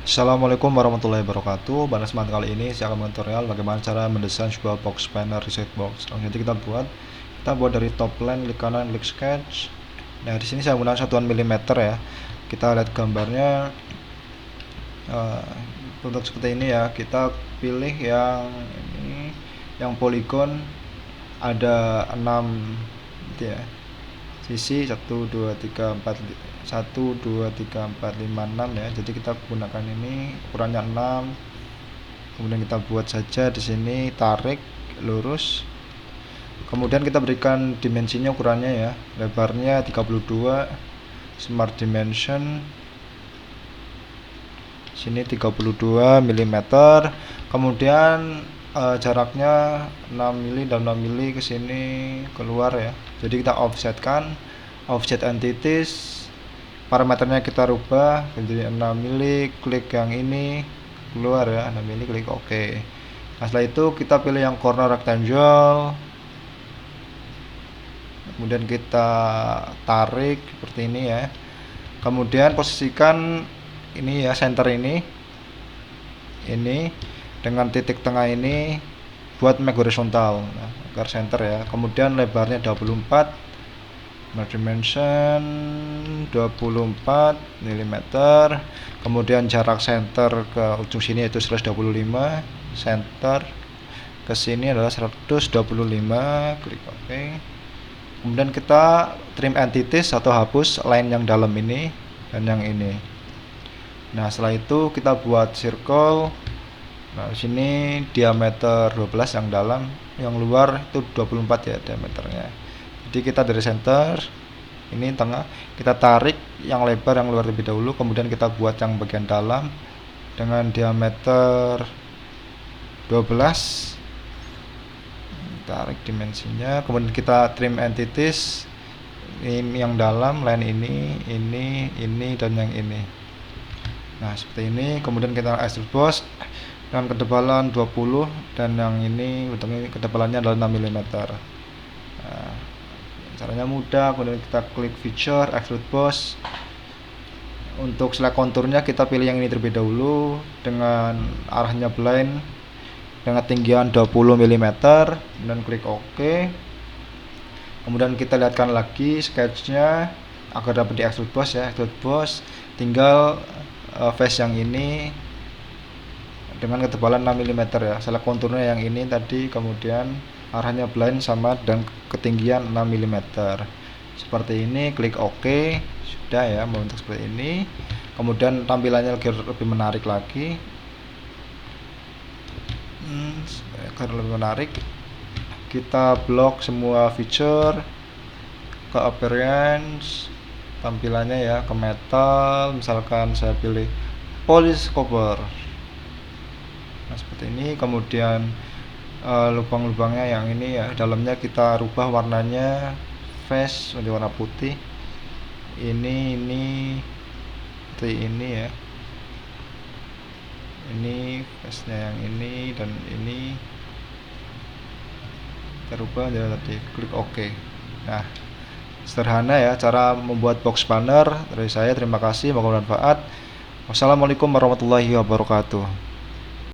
Assalamualaikum warahmatullahi wabarakatuh. Pada kesempatan kali ini saya akan tutorial bagaimana cara mendesain sebuah box panel reset box. Jadi kita buat dari top line, klik kanan, klik sketch. Nah, di sini saya menggunakan satuan milimeter ya. Kita lihat gambarnya untuk seperti ini ya. Kita pilih yang ini, yang poligon ada 6 gitu ya. Sisi 1 2 3 4 1 2 3 4 5 6 ya. Jadi kita gunakan ini ukurannya 6. Kemudian kita buat saja di sini, tarik lurus. Kemudian kita berikan dimensinya, ukurannya ya. Lebarnya 32, smart dimension sini 32 mm. Kemudian jaraknya 6 mili dan 6 mili ke sini keluar ya. Jadi kita offsetkan, offset entities, parameternya kita rubah jadi 6 mili, klik yang ini keluar ya, 6 mili, klik OK. Nah, setelah itu kita pilih yang corner rectangle, kemudian kita tarik seperti ini ya. Kemudian posisikan ini ya, center ini dengan titik tengah ini buat make horizontal, nah, agar center ya. Kemudian lebarnya 24, dimension 24 mm. Kemudian jarak center ke ujung sini yaitu 125, center ke sini adalah 125, klik OK. Kemudian kita trim entities atau hapus line yang dalam ini dan yang ini. Nah, setelah itu kita buat circle. Nah, sini diameter 12 yang dalam, yang luar itu 24 ya diameternya. Jadi kita dari center ini tengah, kita tarik yang lebar yang luar terlebih dahulu, kemudian kita buat yang bagian dalam dengan diameter 12, tarik dimensinya, kemudian kita trim entities, ini yang dalam, line ini dan yang ini. Nah, seperti ini. Kemudian kita extrude boss dengan ketebalan 20 dan yang ini bentuknya ketebalannya adalah 6 mm. Nah, caranya mudah. Kemudian kita klik feature, extrude boss. Untuk select konturnya kita pilih yang ini terlebih dahulu dengan arahnya blind dengan ketinggian 20 mm dan klik OK. Kemudian kita lihatkan lagi sketchnya agar dapat di extrude boss ya. Extrude boss, tinggal face yang ini dengan ketebalan 6 mm ya. Select konturnya yang ini tadi, kemudian arahnya blind sama dan ketinggian 6 mm. Seperti ini, klik OK. Sudah ya, membentuk seperti ini. Kemudian tampilannya lebih menarik lagi. Agar lebih menarik, kita blok semua feature ke appearance, tampilannya ya, ke metal, misalkan saya pilih polish cover. Nah, seperti ini. Kemudian lubang-lubangnya yang ini ya, dalamnya kita rubah warnanya face menjadi warna putih. Ini seperti ini ya. Ini face-nya yang ini dan ini kita rubah jadi tadi, klik OK. Nah, sederhana ya cara membuat box banner dari saya. Terima kasih, semoga bermanfaat. Wassalamualaikum warahmatullahi wabarakatuh.